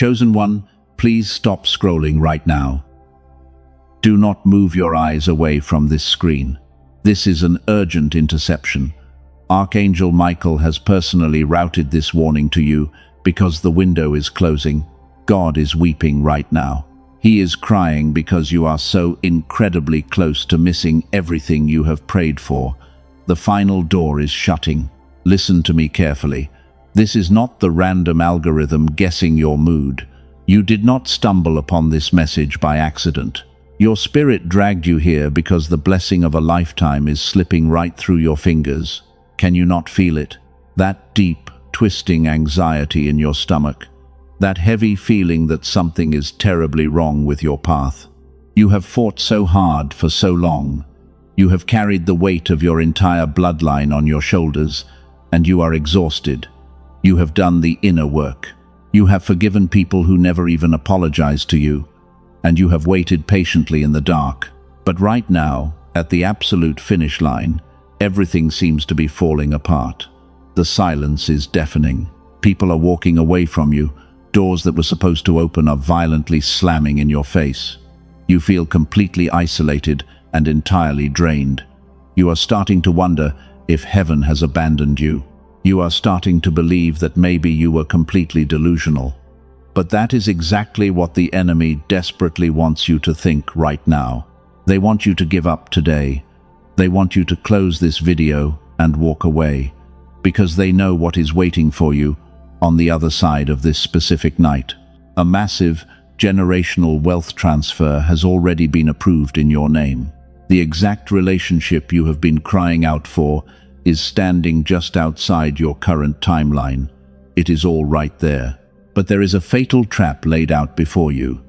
Chosen one, please stop scrolling right now. Do not move your eyes away from this screen. This is an urgent interception. Archangel Michael has personally routed this warning to you because the window is closing. God is weeping right now. He is crying because you are so incredibly close to missing everything you have prayed for. The final door is shutting. Listen to me carefully. This is not the random algorithm guessing your mood. You did not stumble upon this message by accident. Your spirit dragged you here because the blessing of a lifetime is slipping right through your fingers. Can you not feel it? That deep, twisting anxiety in your stomach. That heavy feeling that something is terribly wrong with your path. You have fought so hard for so long. You have carried the weight of your entire bloodline on your shoulders, and you are exhausted. You have done the inner work. You have forgiven people who never even apologized to you, and you have waited patiently in the dark. But right now, at the absolute finish line, everything seems to be falling apart. The silence is deafening. People are walking away from you. Doors that were supposed to open are violently slamming in your face. You feel completely isolated and entirely drained. You are starting to wonder if heaven has abandoned you. You are starting to believe that maybe you were completely delusional. But that is exactly what the enemy desperately wants you to think right now. They want you to give up today. They want you to close this video and walk away, because they know what is waiting for you on the other side of this specific night. A massive, generational wealth transfer has already been approved in your name. The exact relationship you have been crying out for is standing just outside your current timeline. It is all right there. But there is a fatal trap laid out before you.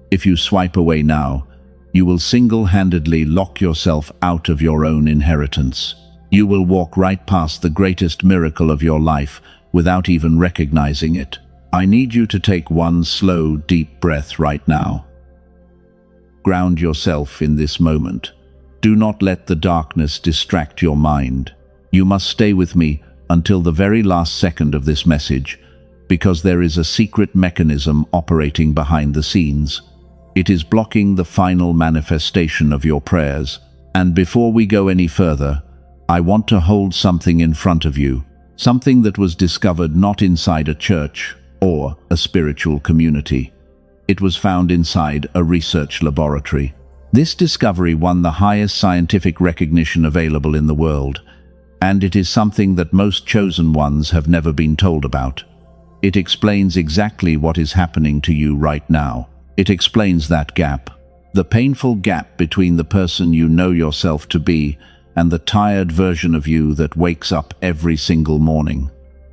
If you swipe away now, you will single-handedly lock yourself out of your own inheritance. You will walk right past the greatest miracle of your life without even recognizing it. I need you to take one slow, deep breath right now. Ground yourself in this moment. Do not let the darkness distract your mind. You must stay with me until the very last second of this message, because there is a secret mechanism operating behind the scenes. It is blocking the final manifestation of your prayers. And before we go any further, I want to hold something in front of you, something that was discovered not inside a church or a spiritual community. It was found inside a research laboratory. This discovery won the highest scientific recognition available in the world, and it is something that most chosen ones have never been told about. It explains exactly what is happening to you right now. It explains that gap, the painful gap between the person you know yourself to be and the tired version of you that wakes up every single morning.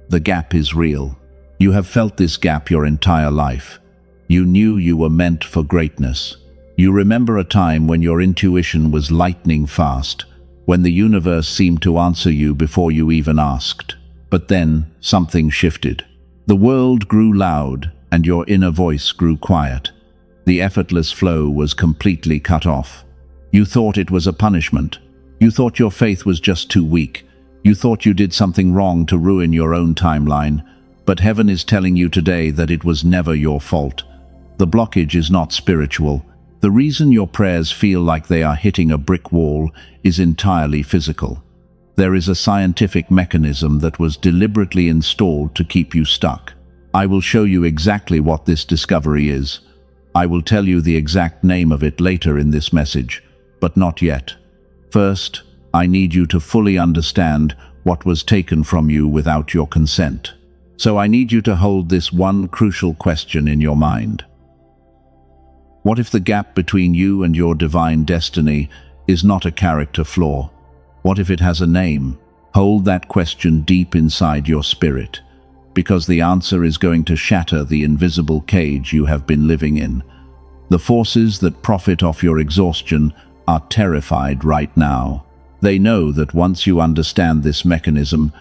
The gap is real. You have felt this gap your entire life. You knew you were meant for greatness. You remember a time when your intuition was lightning fast, when the universe seemed to answer you before you even asked. But then something shifted. The world grew loud and your inner voice grew quiet. The effortless flow was completely cut off. You thought it was a punishment. You thought your faith was just too weak. You thought you did something wrong to ruin your own timeline. But heaven is telling you today that it was never your fault. The blockage is not spiritual. The reason your prayers feel like they are hitting a brick wall is entirely physical. There is a scientific mechanism that was deliberately installed to keep you stuck. I will show you exactly what this discovery is. I will tell you the exact name of it later in this message, but not yet. First, I need you to fully understand what was taken from you without your consent. So I need you to hold this one crucial question in your mind. What if the gap between you and your divine destiny is not a character flaw? What if it has a name? Hold that question deep inside your spirit, because the answer is going to shatter the invisible cage you have been living in. The forces that profit off your exhaustion are terrified right now. They know that once you understand this mechanism,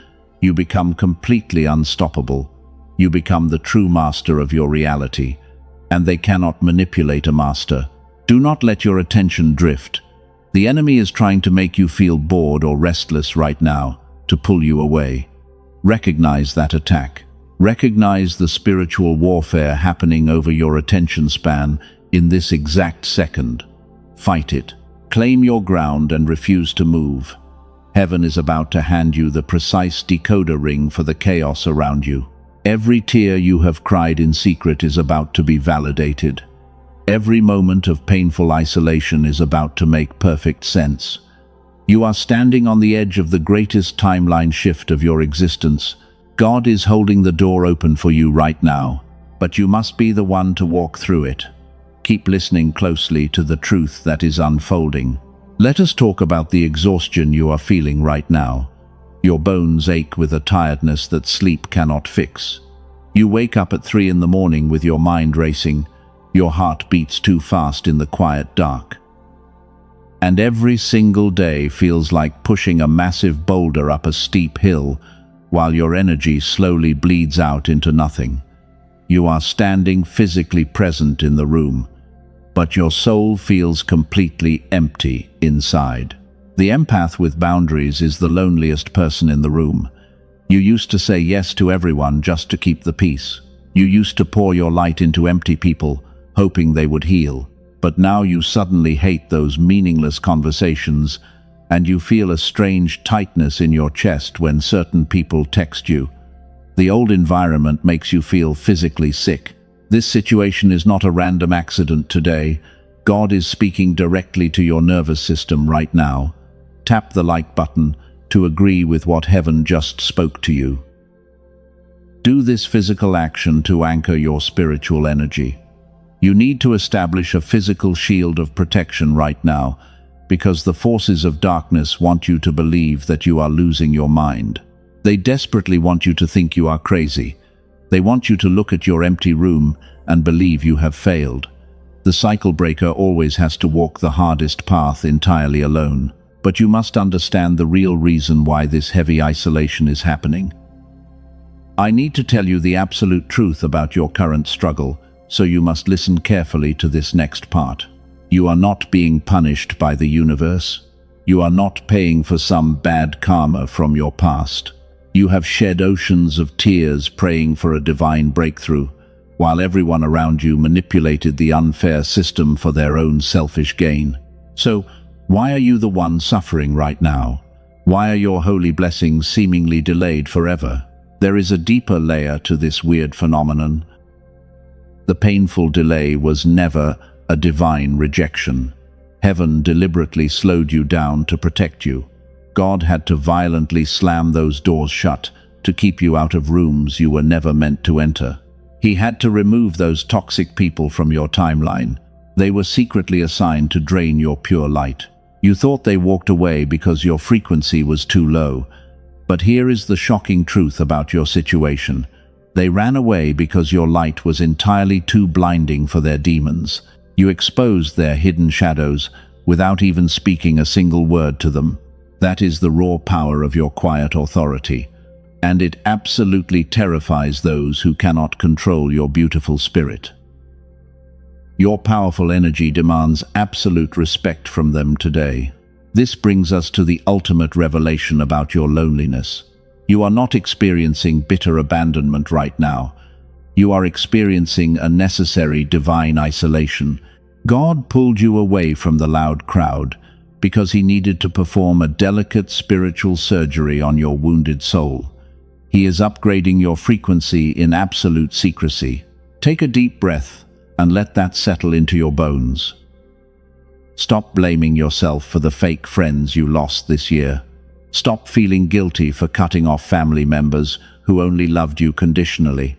you become completely unstoppable. You become the true master of your reality, and they cannot manipulate a master. Do not let your attention drift. The enemy is trying to make you feel bored or restless right now, to pull you away. Recognize that attack. Recognize the spiritual warfare happening over your attention span in this exact second. Fight it. Claim your ground and refuse to move. Heaven is about to hand you the precise decoder ring for the chaos around you. Every tear you have cried in secret is about to be validated. Every moment of painful isolation is about to make perfect sense. You are standing on the edge of the greatest timeline shift of your existence. God is holding the door open for you right now, but you must be the one to walk through it. Keep listening closely to the truth that is unfolding. Let us talk about the exhaustion you are feeling right now. Your bones ache with a tiredness that sleep cannot fix. You wake up at 3 in the morning with your mind racing. Your heart beats too fast in the quiet dark. And every single day feels like pushing a massive boulder up a steep hill, while your energy slowly bleeds out into nothing. You are standing physically present in the room, but your soul feels completely empty inside. The empath with boundaries is the loneliest person in the room. You used to say yes to everyone just to keep the peace. You used to pour your light into empty people, hoping they would heal. But now you suddenly hate those meaningless conversations, and you feel a strange tightness in your chest when certain people text you. The old environment makes you feel physically sick. This situation is not a random accident today. God is speaking directly to your nervous system right now. Tap the like button to agree with what heaven just spoke to you. Do this physical action to anchor your spiritual energy. You need to establish a physical shield of protection right now, because the forces of darkness want you to believe that you are losing your mind. They desperately want you to think you are crazy. They want you to look at your empty room and believe you have failed. The cycle breaker always has to walk the hardest path entirely alone. But you must understand the real reason why this heavy isolation is happening. I need to tell you the absolute truth about your current struggle, so you must listen carefully to this next part. You are not being punished by the universe. You are not paying for some bad karma from your past. You have shed oceans of tears praying for a divine breakthrough, while everyone around you manipulated the unfair system for their own selfish gain. So, why are you the one suffering right now? Why are your holy blessings seemingly delayed forever? There is a deeper layer to this weird phenomenon. The painful delay was never a divine rejection. Heaven deliberately slowed you down to protect you. God had to violently slam those doors shut to keep you out of rooms you were never meant to enter. He had to remove those toxic people from your timeline. They were secretly assigned to drain your pure light. You thought they walked away because your frequency was too low. But here is the shocking truth about your situation. They ran away because your light was entirely too blinding for their demons. You exposed their hidden shadows without even speaking a single word to them. That is the raw power of your quiet authority, and it absolutely terrifies those who cannot control your beautiful spirit. Your powerful energy demands absolute respect from them today. This brings us to the ultimate revelation about your loneliness. You are not experiencing bitter abandonment right now. You are experiencing a necessary divine isolation. God pulled you away from the loud crowd because he needed to perform a delicate spiritual surgery on your wounded soul. He is upgrading your frequency in absolute secrecy. Take a deep breath and let that settle into your bones. Stop blaming yourself for the fake friends you lost this year. Stop feeling guilty for cutting off family members who only loved you conditionally.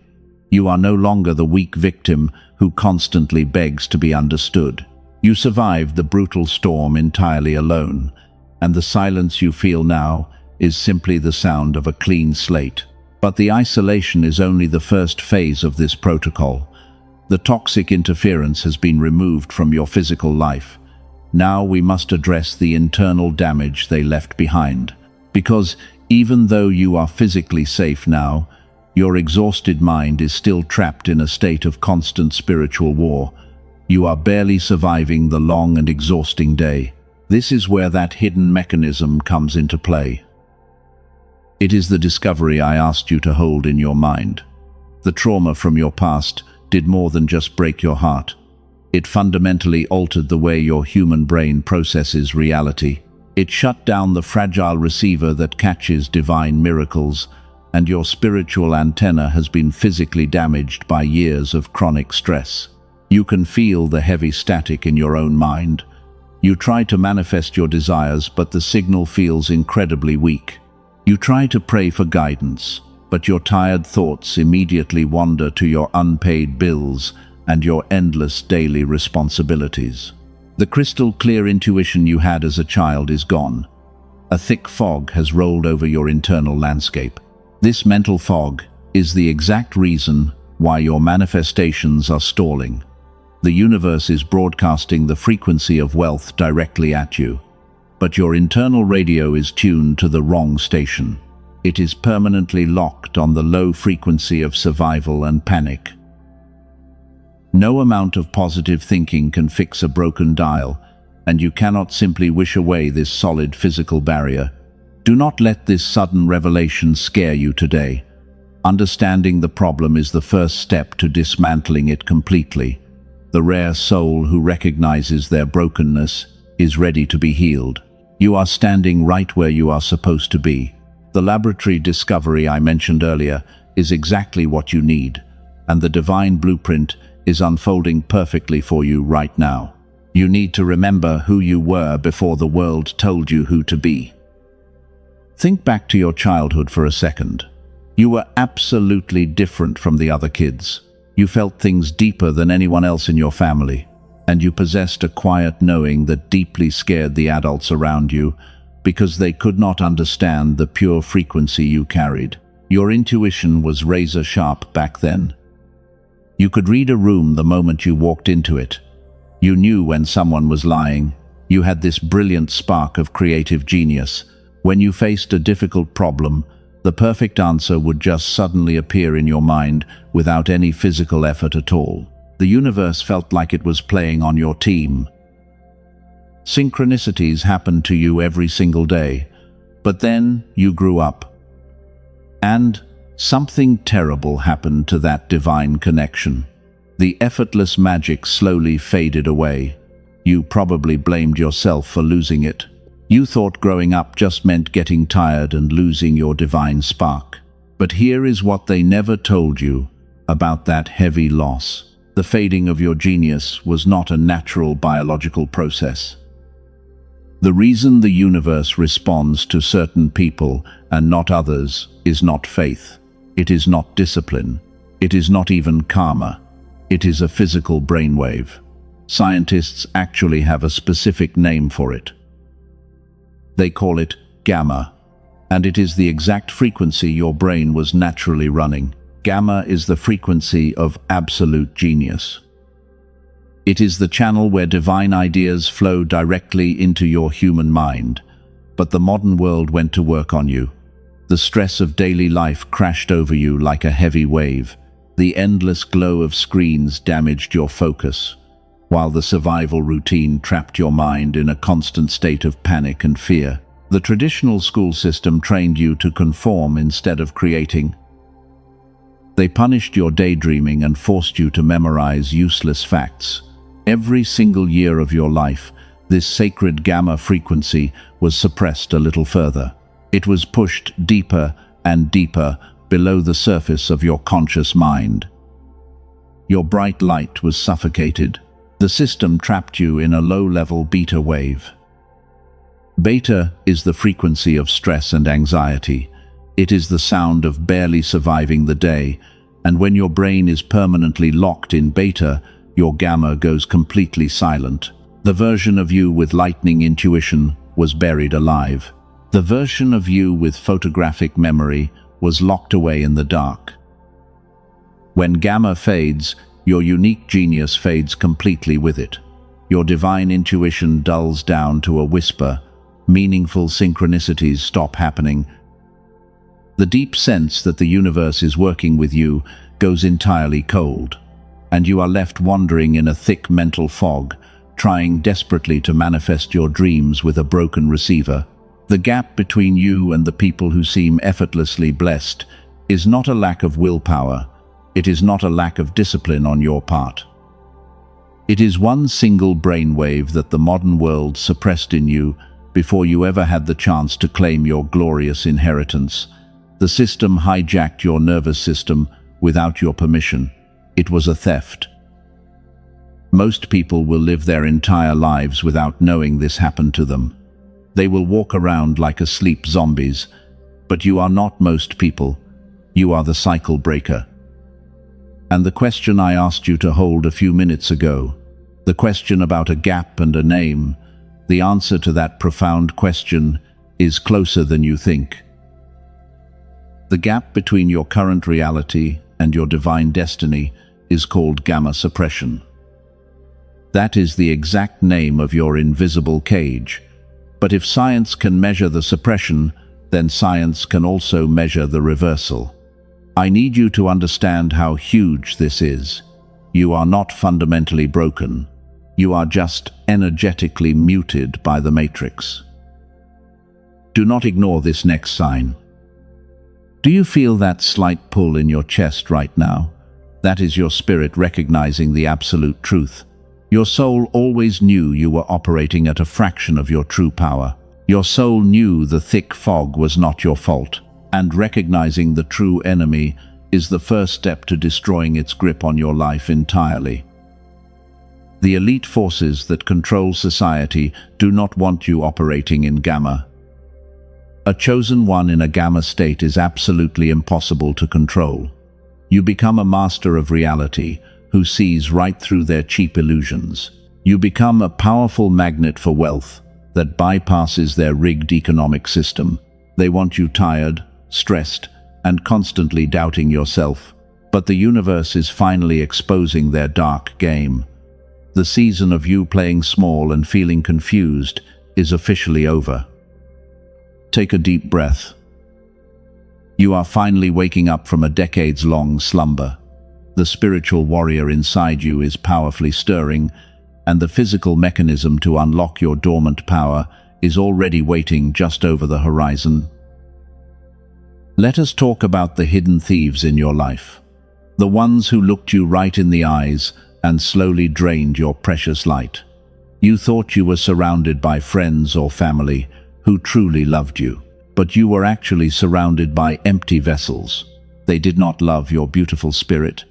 You are no longer the weak victim who constantly begs to be understood. You survived the brutal storm entirely alone, and the silence you feel now is simply the sound of a clean slate. But the isolation is only the first phase of this protocol. The toxic interference has been removed from your physical life. Now we must address the internal damage they left behind. Because even though you are physically safe now, your exhausted mind is still trapped in a state of constant spiritual war. You are barely surviving the long and exhausting day. This is where that hidden mechanism comes into play. It is the discovery I asked you to hold in your mind. The trauma from your past did more than just break your heart. It fundamentally altered the way your human brain processes reality. It shut down the fragile receiver that catches divine miracles, and your spiritual antenna has been physically damaged by years of chronic stress. You can feel the heavy static in your own mind. You try to manifest your desires, but the signal feels incredibly weak. You try to pray for guidance, but your tired thoughts immediately wander to your unpaid bills and your endless daily responsibilities. The crystal clear intuition you had as a child is gone. A thick fog has rolled over your internal landscape. This mental fog is the exact reason why your manifestations are stalling. The universe is broadcasting the frequency of wealth directly at you, but your internal radio is tuned to the wrong station. It is permanently locked on the low frequency of survival and panic. No amount of positive thinking can fix a broken dial, and you cannot simply wish away this solid physical barrier. Do not let this sudden revelation scare you today. Understanding the problem is the first step to dismantling it completely. The rare soul who recognizes their brokenness is ready to be healed. You are standing right where you are supposed to be. The laboratory discovery I mentioned earlier is exactly what you need, and the divine blueprint is unfolding perfectly for you right now. You need to remember who you were before the world told you who to be. Think back to your childhood for a second. You were absolutely different from the other kids. You felt things deeper than anyone else in your family, and you possessed a quiet knowing that deeply scared the adults around you because they could not understand the pure frequency you carried. Your intuition was razor sharp back then. You could read a room the moment you walked into it. You knew when someone was lying. You had this brilliant spark of creative genius. When you faced a difficult problem, the perfect answer would just suddenly appear in your mind without any physical effort at all. The universe felt like it was playing on your team. Synchronicities happened to you every single day, but then you grew up. And something terrible happened to that divine connection. The effortless magic slowly faded away. You probably blamed yourself for losing it. You thought growing up just meant getting tired and losing your divine spark. But here is what they never told you about that heavy loss. The fading of your genius was not a natural biological process. The reason the universe responds to certain people and not others is not faith. It is not discipline. It is not even karma. It is a physical brainwave. Scientists actually have a specific name for it. They call it gamma, and it is the exact frequency your brain was naturally running. Gamma is the frequency of absolute genius. It is the channel where divine ideas flow directly into your human mind. But the modern world went to work on you. The stress of daily life crashed over you like a heavy wave. The endless glow of screens damaged your focus, while the survival routine trapped your mind in a constant state of panic and fear. The traditional school system trained you to conform instead of creating. They punished your daydreaming and forced you to memorize useless facts. Every single year of your life, this sacred gamma frequency was suppressed a little further. It was pushed deeper and deeper below the surface of your conscious mind. Your bright light was suffocated. The system trapped you in a low-level beta wave. Beta is the frequency of stress and anxiety. It is the sound of barely surviving the day, and when your brain is permanently locked in beta, your gamma goes completely silent. The version of you with lightning intuition was buried alive. The version of you with photographic memory was locked away in the dark. When gamma fades, your unique genius fades completely with it. Your divine intuition dulls down to a whisper. Meaningful synchronicities stop happening. The deep sense that the universe is working with you goes entirely cold, and you are left wandering in a thick mental fog, trying desperately to manifest your dreams with a broken receiver. The gap between you and the people who seem effortlessly blessed is not a lack of willpower. It is not a lack of discipline on your part. It is one single brainwave that the modern world suppressed in you before you ever had the chance to claim your glorious inheritance. The system hijacked your nervous system without your permission. It was a theft. Most people will live their entire lives without knowing this happened to them. They will walk around like asleep zombies, but you are not most people. You are the cycle breaker. And the question I asked you to hold a few minutes ago, the question about a gap and a name, the answer to that profound question is closer than you think. The gap between your current reality and your divine destiny is called gamma suppression. That is the exact name of your invisible cage. But if science can measure the suppression, then science can also measure the reversal. I need you to understand how huge this is. You are not fundamentally broken. You are just energetically muted by the matrix. Do not ignore this next sign. Do you feel that slight pull in your chest right now? That is your spirit recognizing the absolute truth. Your soul always knew you were operating at a fraction of your true power. Your soul knew the thick fog was not your fault, and recognizing the true enemy is the first step to destroying its grip on your life entirely. The elite forces that control society do not want you operating in gamma. A chosen one in a gamma state is absolutely impossible to control. You become a master of reality who sees right through their cheap illusions. You become a powerful magnet for wealth that bypasses their rigged economic system. They want you tired, stressed, and constantly doubting yourself. But the universe is finally exposing their dark game. The season of you playing small and feeling confused is officially over. Take a deep breath. You are finally waking up from a decades-long slumber. The spiritual warrior inside you is powerfully stirring, and the physical mechanism to unlock your dormant power is already waiting just over the horizon. Let us talk about the hidden thieves in your life. The ones who looked you right in the eyes and slowly drained your precious light. You thought you were surrounded by friends or family who truly loved you, but you were actually surrounded by empty vessels. They did not love your beautiful spirit,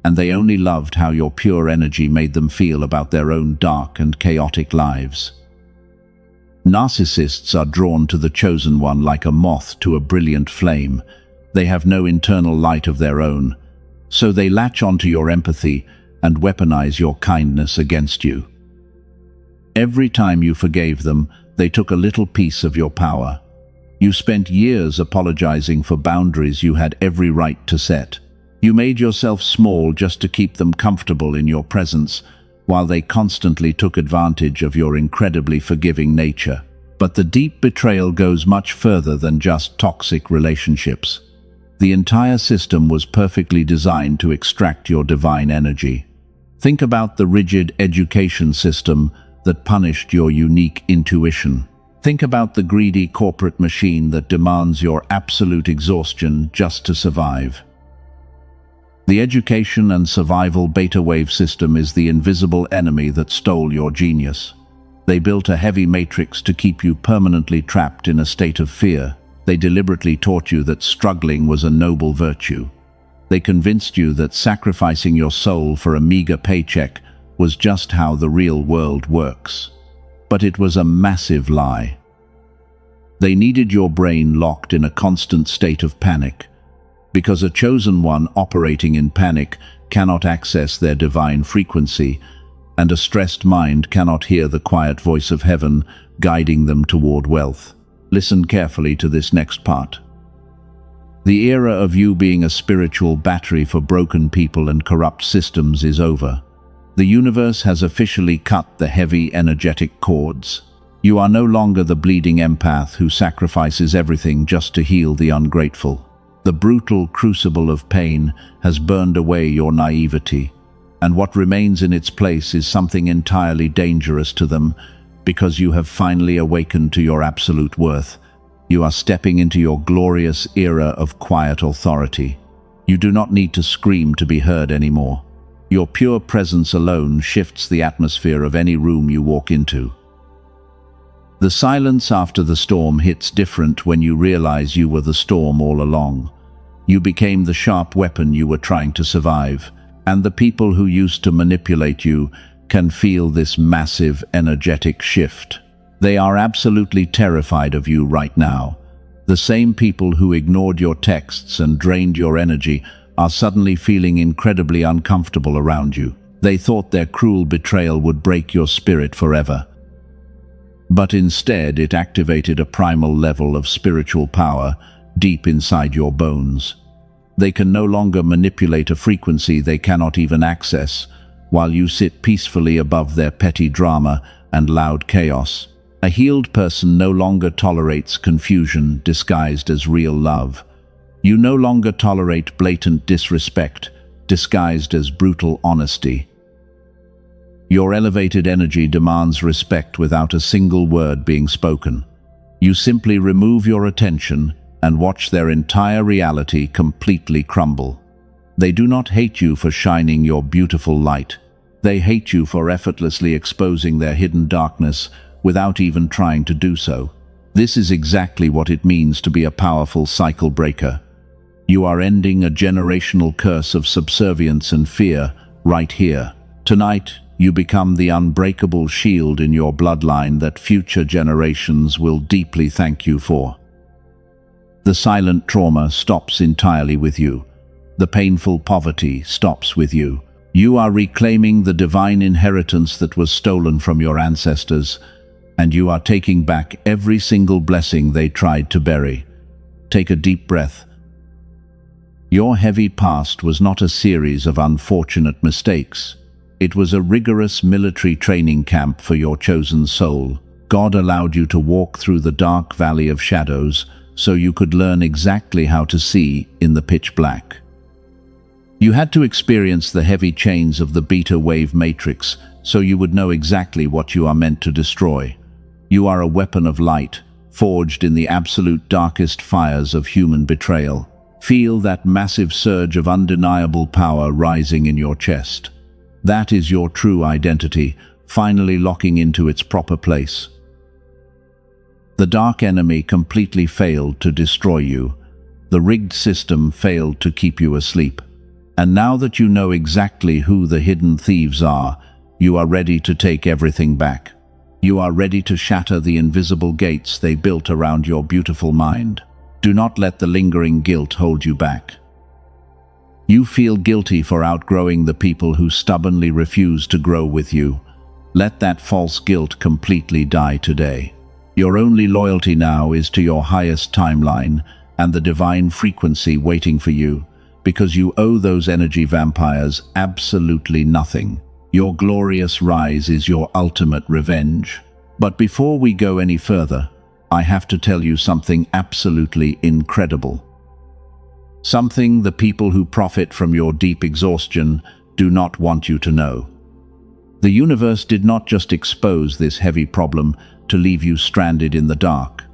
and they only loved how your pure energy made them feel about their own dark and chaotic lives. Narcissists are drawn to the chosen one like a moth to a brilliant flame. They have no internal light of their own, so they latch onto your empathy and weaponize your kindness against you. Every time you forgave them, they took a little piece of your power. You spent years apologizing for boundaries you had every right to set. You made yourself small just to keep them comfortable in your presence, while they constantly took advantage of your incredibly forgiving nature. But the deep betrayal goes much further than just toxic relationships. The entire system was perfectly designed to extract your divine energy. Think about the rigid education system that punished your unique intuition. Think about the greedy corporate machine that demands your absolute exhaustion just to survive. The education and survival beta wave system is the invisible enemy that stole your genius. They built a heavy matrix to keep you permanently trapped in a state of fear. They deliberately taught you that struggling was a noble virtue. They convinced you that sacrificing your soul for a meager paycheck was just how the real world works. But it was a massive lie. They needed your brain locked in a constant state of panic, because a chosen one operating in panic cannot access their divine frequency, and a stressed mind cannot hear the quiet voice of heaven guiding them toward wealth. Listen carefully to this next part. The era of you being a spiritual battery for broken people and corrupt systems is over. The universe has officially cut the heavy, energetic cords. You are no longer the bleeding empath who sacrifices everything just to heal the ungrateful. The brutal crucible of pain has burned away your naivety, and what remains in its place is something entirely dangerous to them, because you have finally awakened to your absolute worth. You are stepping into your glorious era of quiet authority. You do not need to scream to be heard anymore. Your pure presence alone shifts the atmosphere of any room you walk into. The silence after the storm hits different when you realize you were the storm all along. You became the sharp weapon you were trying to survive, and the people who used to manipulate you can feel this massive energetic shift. They are absolutely terrified of you right now. The same people who ignored your texts and drained your energy are suddenly feeling incredibly uncomfortable around you. They thought their cruel betrayal would break your spirit forever. But instead, it activated a primal level of spiritual power deep inside your bones. They can no longer manipulate a frequency they cannot even access, while you sit peacefully above their petty drama and loud chaos. A healed person no longer tolerates confusion disguised as real love. You no longer tolerate blatant disrespect disguised as brutal honesty. Your elevated energy demands respect without a single word being spoken. You simply remove your attention and watch their entire reality completely crumble. They do not hate you for shining your beautiful light. They hate you for effortlessly exposing their hidden darkness without even trying to do so. This is exactly what it means to be a powerful cycle breaker. You are ending a generational curse of subservience and fear right here. Tonight, you become the unbreakable shield in your bloodline that future generations will deeply thank you for. The silent trauma stops entirely with you. The painful poverty stops with you. You are reclaiming the divine inheritance that was stolen from your ancestors, and you are taking back every single blessing they tried to bury. Take a deep breath. Your heavy past was not a series of unfortunate mistakes. It was a rigorous military training camp for your chosen soul. God allowed you to walk through the dark valley of shadows so you could learn exactly how to see in the pitch black. You had to experience the heavy chains of the beta wave matrix so you would know exactly what you are meant to destroy. You are a weapon of light, forged in the absolute darkest fires of human betrayal. Feel that massive surge of undeniable power rising in your chest. That is your true identity, finally locking into its proper place. The dark enemy completely failed to destroy you. The rigged system failed to keep you asleep. And now that you know exactly who the hidden thieves are, you are ready to take everything back. You are ready to shatter the invisible gates they built around your beautiful mind. Do not let the lingering guilt hold you back. You feel guilty for outgrowing the people who stubbornly refuse to grow with you. Let that false guilt completely die today. Your only loyalty now is to your highest timeline and the divine frequency waiting for you, because you owe those energy vampires absolutely nothing. Your glorious rise is your ultimate revenge. But before we go any further, I have to tell you something absolutely incredible. Something the people who profit from your deep exhaustion do not want you to know. The universe did not just expose this heavy problem to leave you stranded in the dark.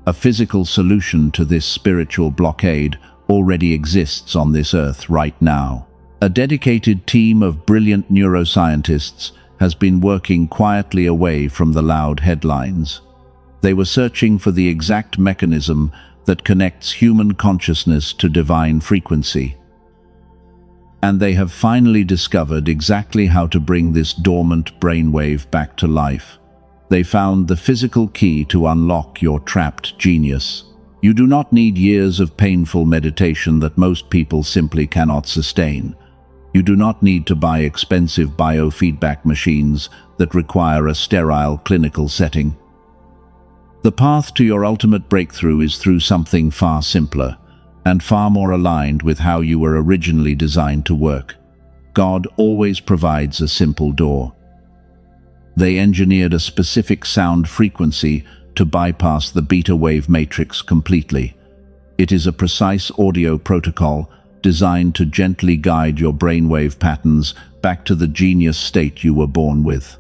A physical solution to this spiritual blockade already exists on this earth right now. A dedicated team of brilliant neuroscientists has been working quietly away from the loud headlines. They were searching for the exact mechanism that connects human consciousness to divine frequency. And they have finally discovered exactly how to bring this dormant brainwave back to life. They found the physical key to unlock your trapped genius. You do not need years of painful meditation that most people simply cannot sustain. You do not need to buy expensive biofeedback machines that require a sterile clinical setting. The path to your ultimate breakthrough is through something far simpler and far more aligned with how you were originally designed to work. God always provides a simple door. They engineered a specific sound frequency to bypass the beta wave matrix completely. It is a precise audio protocol designed to gently guide your brainwave patterns back to the genius state you were born with.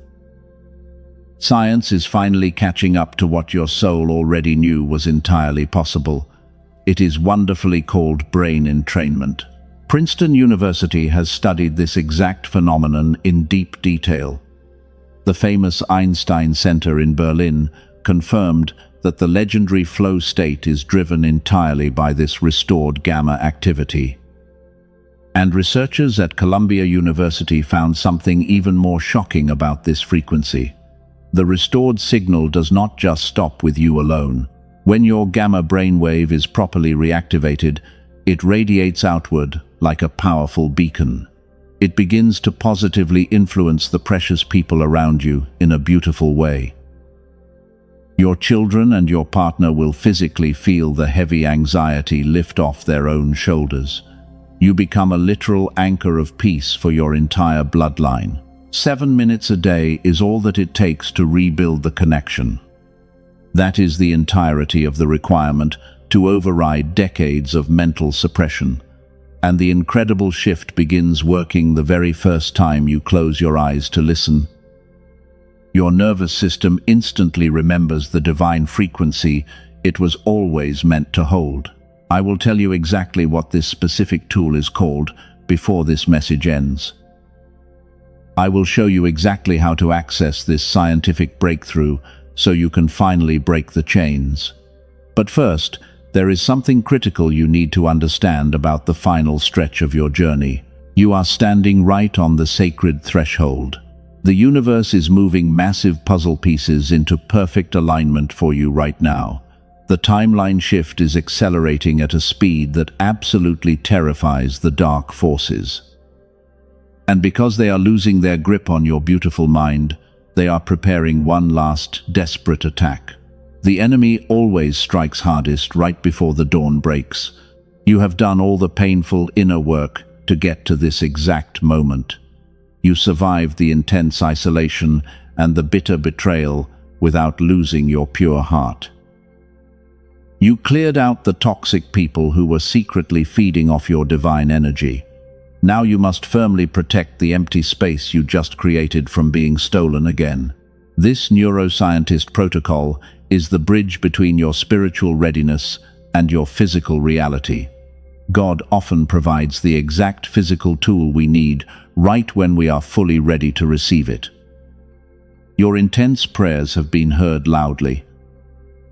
Science is finally catching up to what your soul already knew was entirely possible. It is wonderfully called brain entrainment. Princeton University has studied this exact phenomenon in deep detail. The famous Einstein Center in Berlin confirmed that the legendary flow state is driven entirely by this restored gamma activity. And researchers at Columbia University found something even more shocking about this frequency. The restored signal does not just stop with you alone. When your gamma brainwave is properly reactivated, it radiates outward like a powerful beacon. It begins to positively influence the precious people around you in a beautiful way. Your children and your partner will physically feel the heavy anxiety lift off their own shoulders. You become a literal anchor of peace for your entire bloodline. 7 minutes a day is all that it takes to rebuild the connection. That is the entirety of the requirement to override decades of mental suppression. And the incredible shift begins working the very first time you close your eyes to listen. Your nervous system instantly remembers the divine frequency it was always meant to hold. I will tell you exactly what this specific tool is called before this message ends. I will show you exactly how to access this scientific breakthrough so you can finally break the chains. But first, there is something critical you need to understand about the final stretch of your journey. You are standing right on the sacred threshold. The universe is moving massive puzzle pieces into perfect alignment for you right now. The timeline shift is accelerating at a speed that absolutely terrifies the dark forces. And because they are losing their grip on your beautiful mind, they are preparing one last desperate attack. The enemy always strikes hardest right before the dawn breaks. You have done all the painful inner work to get to this exact moment. You survived the intense isolation and the bitter betrayal without losing your pure heart. You cleared out the toxic people who were secretly feeding off your divine energy. Now you must firmly protect the empty space you just created from being stolen again. This neuroscientist protocol is the bridge between your spiritual readiness and your physical reality. God often provides the exact physical tool we need right when we are fully ready to receive it. Your intense prayers have been heard loudly,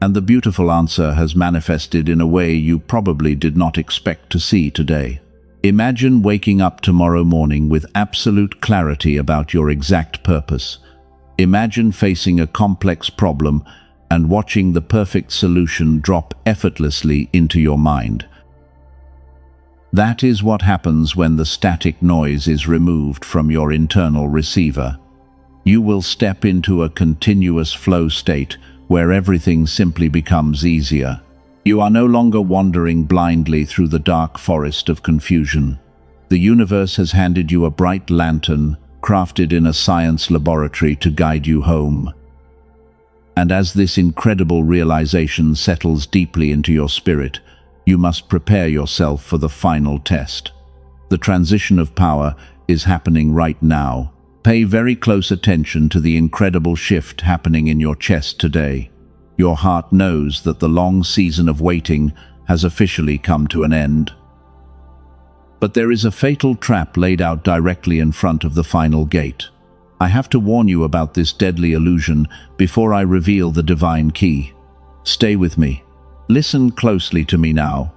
and the beautiful answer has manifested in a way you probably did not expect to see today. Imagine waking up tomorrow morning with absolute clarity about your exact purpose. Imagine facing a complex problem and watching the perfect solution drop effortlessly into your mind. That is what happens when the static noise is removed from your internal receiver. You will step into a continuous flow state where everything simply becomes easier. You are no longer wandering blindly through the dark forest of confusion. The universe has handed you a bright lantern crafted in a science laboratory to guide you home. And as this incredible realization settles deeply into your spirit, you must prepare yourself for the final test. The transition of power is happening right now. Pay very close attention to the incredible shift happening in your chest today. Your heart knows that the long season of waiting has officially come to an end. But there is a fatal trap laid out directly in front of the final gate. I have to warn you about this deadly illusion before I reveal the divine key. Stay with me. Listen closely to me now.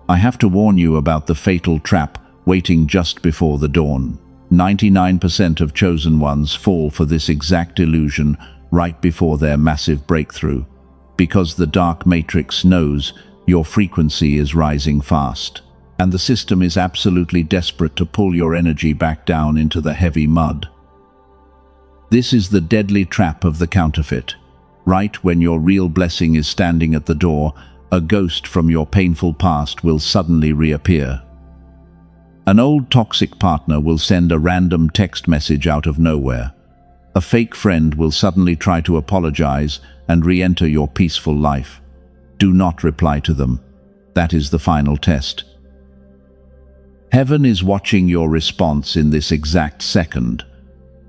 I have to warn you about the fatal trap waiting just before the dawn. 99% of chosen ones fall for this exact illusion right before their massive breakthrough, because the dark matrix knows your frequency is rising fast, and the system is absolutely desperate to pull your energy back down into the heavy mud. This is the deadly trap of the counterfeit. Right when your real blessing is standing at the door, a ghost from your painful past will suddenly reappear. An old toxic partner will send a random text message out of nowhere. A fake friend will suddenly try to apologize and re-enter your peaceful life. Do not reply to them. That is the final test. Heaven is watching your response in this exact second.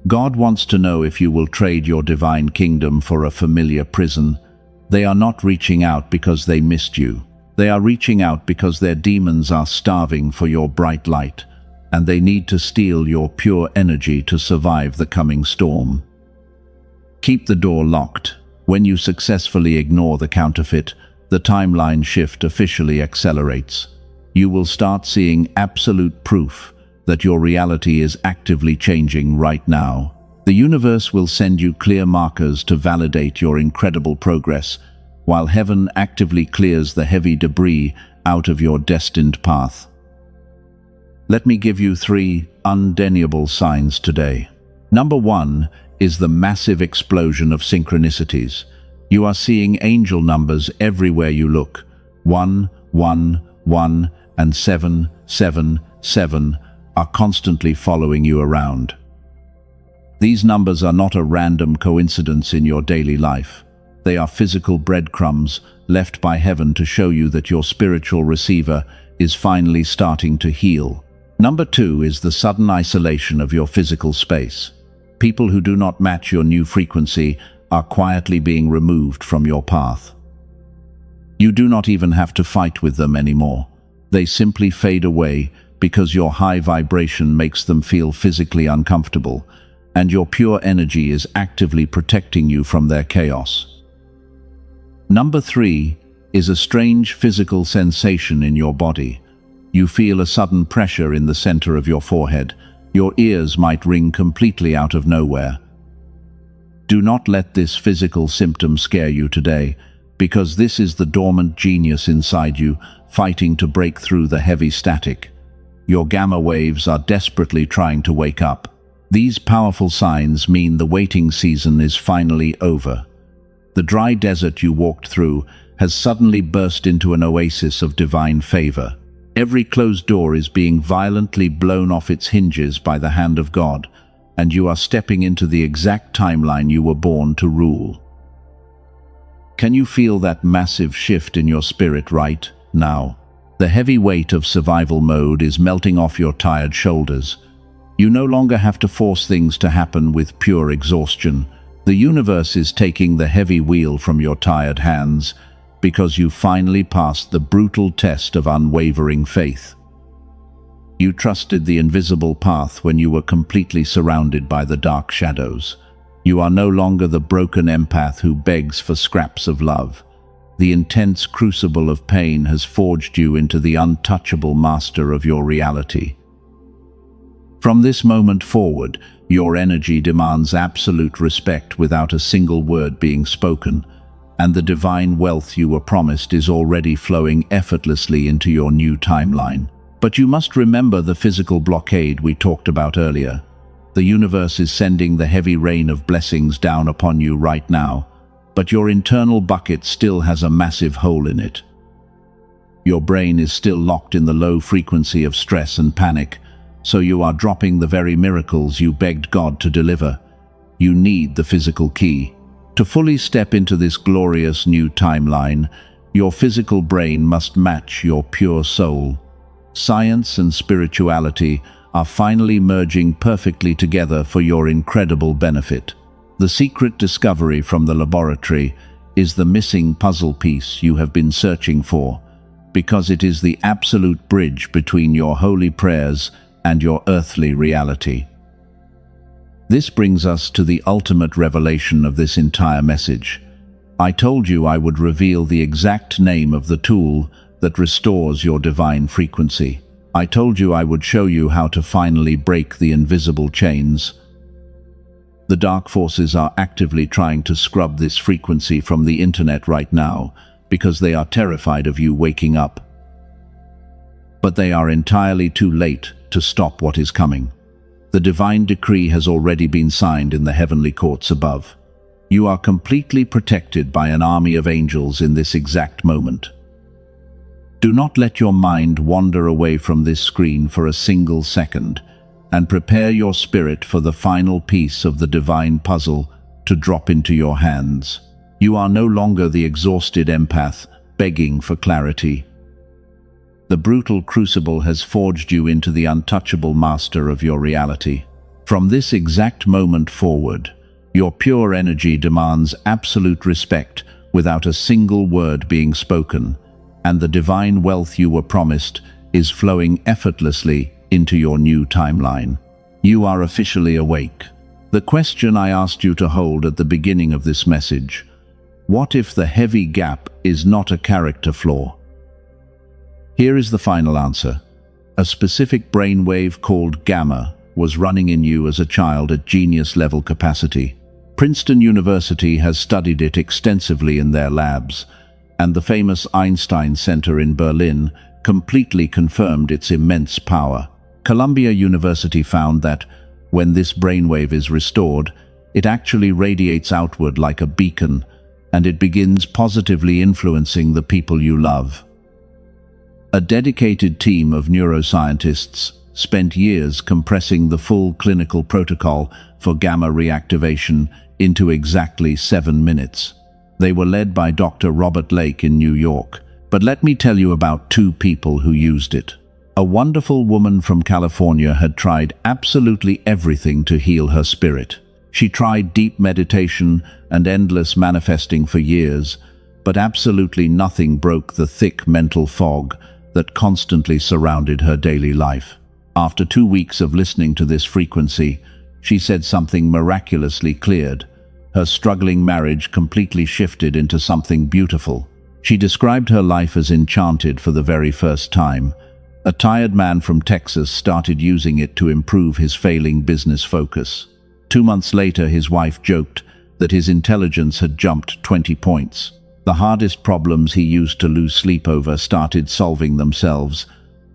God wants to know if you will trade your divine kingdom for a familiar prison. They are not reaching out because they missed you. They are reaching out because their demons are starving for your bright light, and they need to steal your pure energy to survive the coming storm. Keep the door locked. When you successfully ignore the counterfeit, the timeline shift officially accelerates. You will start seeing absolute proof that your reality is actively changing right now. The universe will send you clear markers to validate your incredible progress, while heaven actively clears the heavy debris out of your destined path. Let me give you 3 undeniable signs today. Number 1 is the massive explosion of synchronicities. You are seeing angel numbers everywhere you look. 1, 1, 1, and 7, 7, 7 are constantly following you around. These numbers are not a random coincidence in your daily life. They are physical breadcrumbs left by heaven to show you that your spiritual receiver is finally starting to heal. Number 2 is the sudden isolation of your physical space. People who do not match your new frequency are quietly being removed from your path. You do not even have to fight with them anymore. They simply fade away because your high vibration makes them feel physically uncomfortable, and your pure energy is actively protecting you from their chaos. Number 3 is a strange physical sensation in your body. You feel a sudden pressure in the center of your forehead. Your ears might ring completely out of nowhere. Do not let this physical symptom scare you today, because this is the dormant genius inside you fighting to break through the heavy static. Your gamma waves are desperately trying to wake up. These powerful signs mean the waiting season is finally over. The dry desert you walked through has suddenly burst into an oasis of divine favor. Every closed door is being violently blown off its hinges by the hand of God, and you are stepping into the exact timeline you were born to rule. Can you feel that massive shift in your spirit right now? The heavy weight of survival mode is melting off your tired shoulders. You no longer have to force things to happen with pure exhaustion. The universe is taking the heavy wheel from your tired hands because you finally passed the brutal test of unwavering faith. You trusted the invisible path when you were completely surrounded by the dark shadows. You are no longer the broken empath who begs for scraps of love. The intense crucible of pain has forged you into the untouchable master of your reality. From this moment forward, your energy demands absolute respect without a single word being spoken, and the divine wealth you were promised is already flowing effortlessly into your new timeline. But you must remember the physical blockade we talked about earlier. The universe is sending the heavy rain of blessings down upon you right now, but your internal bucket still has a massive hole in it. Your brain is still locked in the low frequency of stress and panic, so you are dropping the very miracles you begged God to deliver. You need the physical key. To fully step into this glorious new timeline, your physical brain must match your pure soul. Science and spirituality are finally merging perfectly together for your incredible benefit. The secret discovery from the laboratory is the missing puzzle piece you have been searching for, because it is the absolute bridge between your holy prayers and your earthly reality. This brings us to the ultimate revelation of this entire message. I told you I would reveal the exact name of the tool that restores your divine frequency. I told you I would show you how to finally break the invisible chains. The dark forces are actively trying to scrub this frequency from the internet right now because they are terrified of you waking up. But they are entirely too late to stop what is coming. The divine decree has already been signed in the heavenly courts above. You are completely protected by an army of angels in this exact moment. Do not let your mind wander away from this screen for a single second, and prepare your spirit for the final piece of the divine puzzle to drop into your hands. You are no longer the exhausted empath begging for clarity. The brutal crucible has forged you into the untouchable master of your reality. From this exact moment forward, your pure energy demands absolute respect without a single word being spoken, and the divine wealth you were promised is flowing effortlessly into your new timeline. You are officially awake. The question I asked you to hold at the beginning of this message: what if the heavy gap is not a character flaw? Here is the final answer. A specific brainwave called gamma was running in you as a child at genius-level capacity. Princeton University has studied it extensively in their labs, and the famous Einstein Center in Berlin completely confirmed its immense power. Columbia University found that when this brainwave is restored, it actually radiates outward like a beacon, and it begins positively influencing the people you love. A dedicated team of neuroscientists spent years compressing the full clinical protocol for gamma reactivation into exactly 7 minutes. They were led by Dr. Robert Lake in New York. But let me tell you about 2 people who used it. A wonderful woman from California had tried absolutely everything to heal her spirit. She tried deep meditation and endless manifesting for years, but absolutely nothing broke the thick mental fog that constantly surrounded her daily life. After 2 weeks of listening to this frequency, she said something miraculously cleared. Her struggling marriage completely shifted into something beautiful. She described her life as enchanted for the very first time. A tired man from Texas started using it to improve his failing business focus. 2 months later, his wife joked that his intelligence had jumped 20 points. The hardest problems he used to lose sleep over started solving themselves,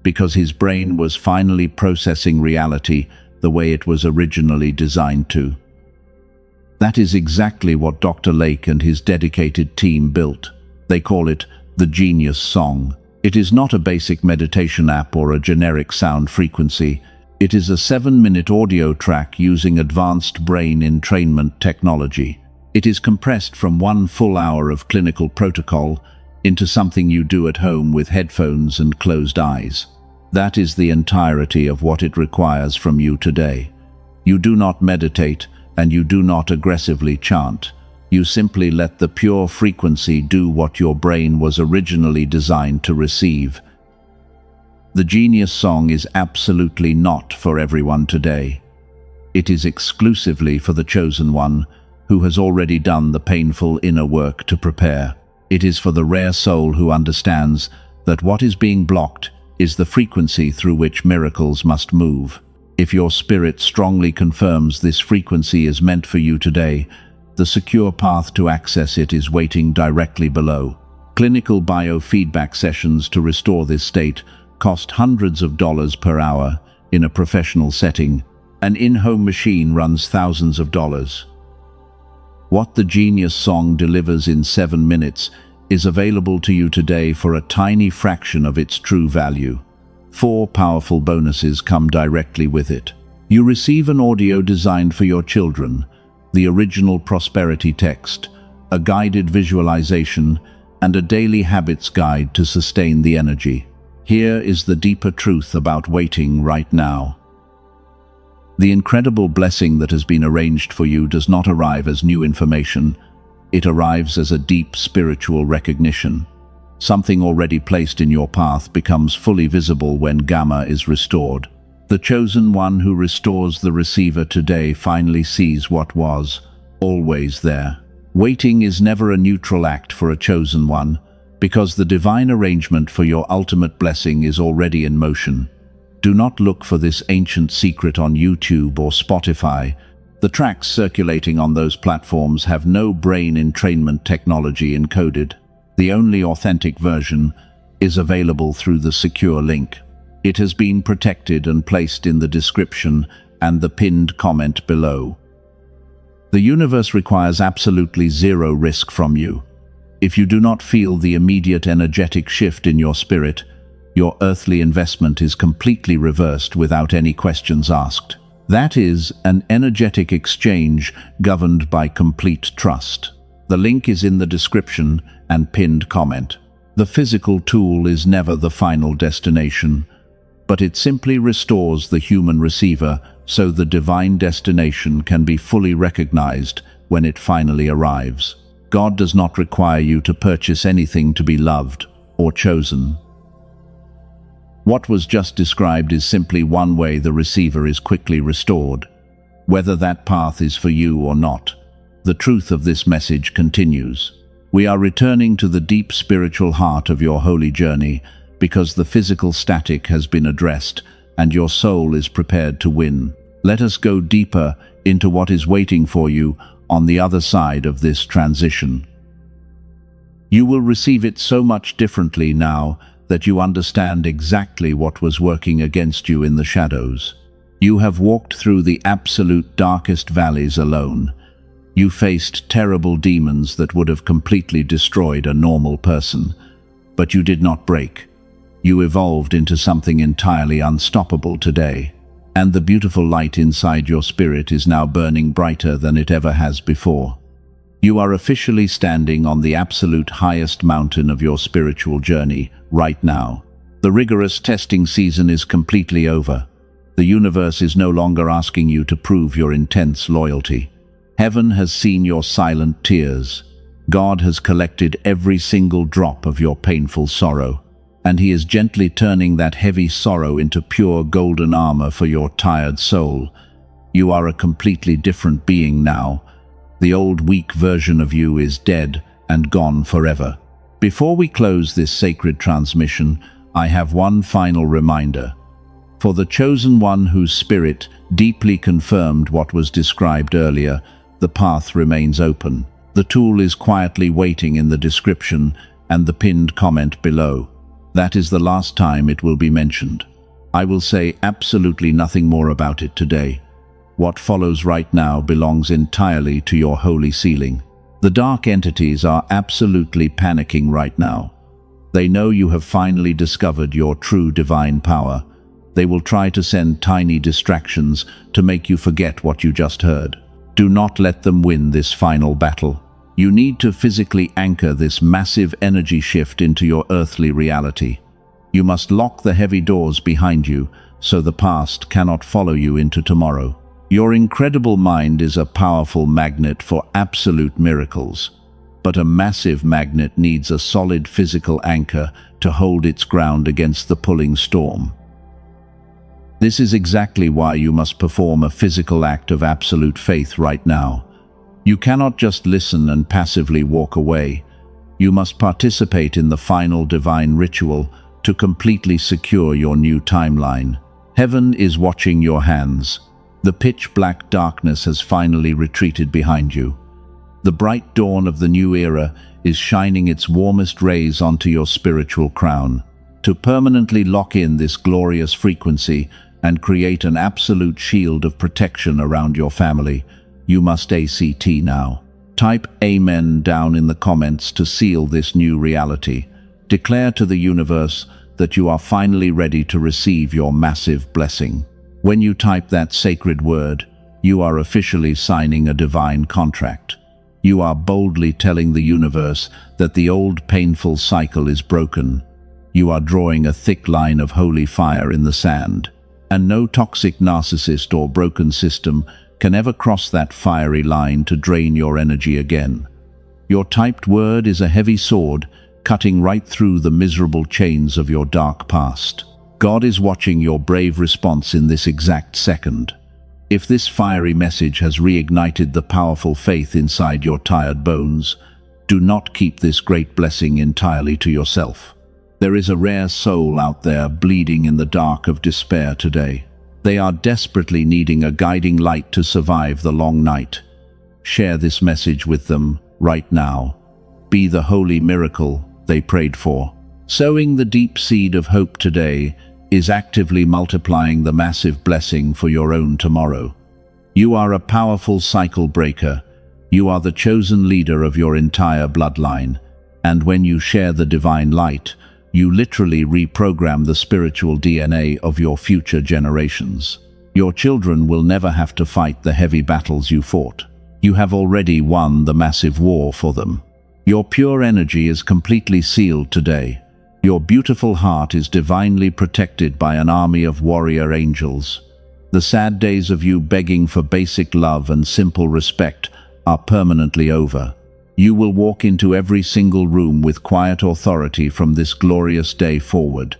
because his brain was finally processing reality the way it was originally designed to. That is exactly what Dr. Lake and his dedicated team built. They call it the Genius Song. It is not a basic meditation app or a generic sound frequency. It is a 7-minute audio track using advanced brain entrainment technology. It is compressed from 1 full hour of clinical protocol into something you do at home with headphones and closed eyes. That is the entirety of what it requires from you today. You do not meditate, and you do not aggressively chant. You simply let the pure frequency do what your brain was originally designed to receive. The Genius Song is absolutely not for everyone today. It is exclusively for the chosen one, who has already done the painful inner work to prepare. It is for the rare soul who understands that what is being blocked is the frequency through which miracles must move. If your spirit strongly confirms this frequency is meant for you today, the secure path to access it is waiting directly below. Clinical biofeedback sessions to restore this state cost hundreds of dollars per hour in a professional setting. An in-home machine runs thousands of dollars. What the Genius Song delivers in 7 minutes is available to you today for a tiny fraction of its true value. 4 powerful bonuses come directly with it. You receive an audio designed for your children, the original prosperity text, a guided visualization, and a daily habits guide to sustain the energy. Here is the deeper truth about waiting right now. The incredible blessing that has been arranged for you does not arrive as new information. It arrives as a deep spiritual recognition. Something already placed in your path becomes fully visible when Gamma is restored. The chosen one who restores the receiver today finally sees what was always there. Waiting is never a neutral act for a chosen one, because the divine arrangement for your ultimate blessing is already in motion. Do not look for this ancient secret on YouTube or Spotify. The tracks circulating on those platforms have no brain entrainment technology encoded. The only authentic version is available through the secure link. It has been protected and placed in the description and the pinned comment below. The universe requires absolutely zero risk from you. If you do not feel the immediate energetic shift in your spirit, your earthly investment is completely reversed without any questions asked. That is an energetic exchange governed by complete trust. The link is in the description and pinned comment. The physical tool is never the final destination, but it simply restores the human receiver so the divine destination can be fully recognized when it finally arrives. God does not require you to purchase anything to be loved. or chosen. What was just described is simply one way the receiver is quickly restored, whether that path is for you or not. The truth of this message continues. We are returning to the deep spiritual heart of your holy journey because the physical static has been addressed and your soul is prepared to win. Let us go deeper into what is waiting for you on the other side of this transition. You will receive it so much differently now that you understand exactly what was working against you in the shadows. You have walked through the absolute darkest valleys alone. You faced terrible demons that would have completely destroyed a normal person, but you did not break. You evolved into something entirely unstoppable today, and the beautiful light inside your spirit is now burning brighter than it ever has before. You are officially standing on the absolute highest mountain of your spiritual journey right now. The rigorous testing season is completely over. The universe is no longer asking you to prove your intense loyalty. Heaven has seen your silent tears. God has collected every single drop of your painful sorrow, and He is gently turning that heavy sorrow into pure golden armor for your tired soul. You are a completely different being now. The old weak version of you is dead and gone forever. Before we close this sacred transmission, I have one final reminder. For the chosen one whose spirit deeply confirmed what was described earlier, the path remains open. The tool is quietly waiting in the description and the pinned comment below. That is the last time it will be mentioned. I will say absolutely nothing more about it today. What follows right now belongs entirely to your holy sealing. The dark entities are absolutely panicking right now. They know you have finally discovered your true divine power. They will try to send tiny distractions to make you forget what you just heard. Do not let them win this final battle. You need to physically anchor this massive energy shift into your earthly reality. You must lock the heavy doors behind you so the past cannot follow you into tomorrow. Your incredible mind is a powerful magnet for absolute miracles, but a massive magnet needs a solid physical anchor to hold its ground against the pulling storm. This is exactly why you must perform a physical act of absolute faith right now. You cannot just listen and passively walk away. You must participate in the final divine ritual to completely secure your new timeline. Heaven is watching your hands. The pitch-black darkness has finally retreated behind you. The bright dawn of the new era is shining its warmest rays onto your spiritual crown. To permanently lock in this glorious frequency and create an absolute shield of protection around your family, you must ACT now. Type Amen down in the comments to seal this new reality. Declare to the universe that you are finally ready to receive your massive blessing. When you type that sacred word, you are officially signing a divine contract. You are boldly telling the universe that the old painful cycle is broken. You are drawing a thick line of holy fire in the sand, and no toxic narcissist or broken system can ever cross that fiery line to drain your energy again. Your typed word is a heavy sword, cutting right through the miserable chains of your dark past. God is watching your brave response in this exact second. If this fiery message has reignited the powerful faith inside your tired bones, do not keep this great blessing entirely to yourself. There is a rare soul out there bleeding in the dark of despair today. They are desperately needing a guiding light to survive the long night. Share this message with them right now. Be the holy miracle they prayed for. Sowing the deep seed of hope today is actively multiplying the massive blessing for your own tomorrow. You are a powerful cycle breaker. You are the chosen leader of your entire bloodline. And when you share the divine light, you literally reprogram the spiritual DNA of your future generations. Your children will never have to fight the heavy battles you fought. You have already won the massive war for them. Your pure energy is completely sealed today. Your beautiful heart is divinely protected by an army of warrior angels. The sad days of you begging for basic love and simple respect are permanently over. You will walk into every single room with quiet authority from this glorious day forward.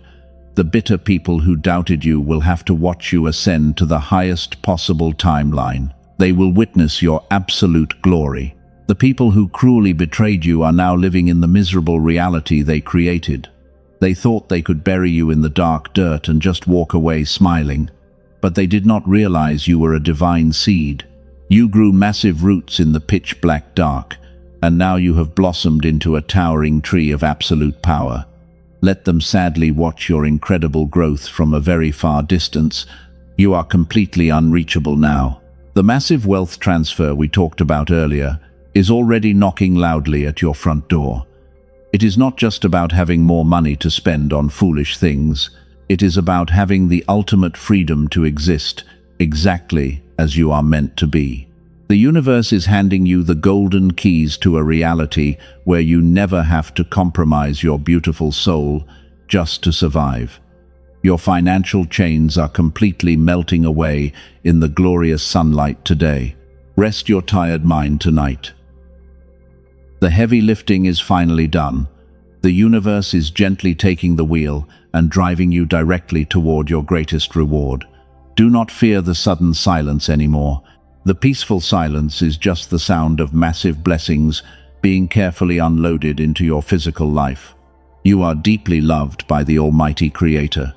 The bitter people who doubted you will have to watch you ascend to the highest possible timeline. They will witness your absolute glory. The people who cruelly betrayed you are now living in the miserable reality they created. They thought they could bury you in the dark dirt and just walk away smiling. But they did not realize you were a divine seed. You grew massive roots in the pitch-black dark, and now you have blossomed into a towering tree of absolute power. Let them sadly watch your incredible growth from a very far distance. You are completely unreachable now. The massive wealth transfer we talked about earlier is already knocking loudly at your front door. It is not just about having more money to spend on foolish things. It is about having the ultimate freedom to exist exactly as you are meant to be. The universe is handing you the golden keys to a reality where you never have to compromise your beautiful soul just to survive. Your financial chains are completely melting away in the glorious sunlight today. Rest your tired mind tonight. The heavy lifting is finally done. The universe is gently taking the wheel and driving you directly toward your greatest reward. Do not fear the sudden silence anymore. The peaceful silence is just the sound of massive blessings being carefully unloaded into your physical life. You are deeply loved by the Almighty Creator.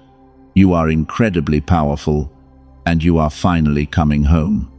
You are incredibly powerful, and you are finally coming home.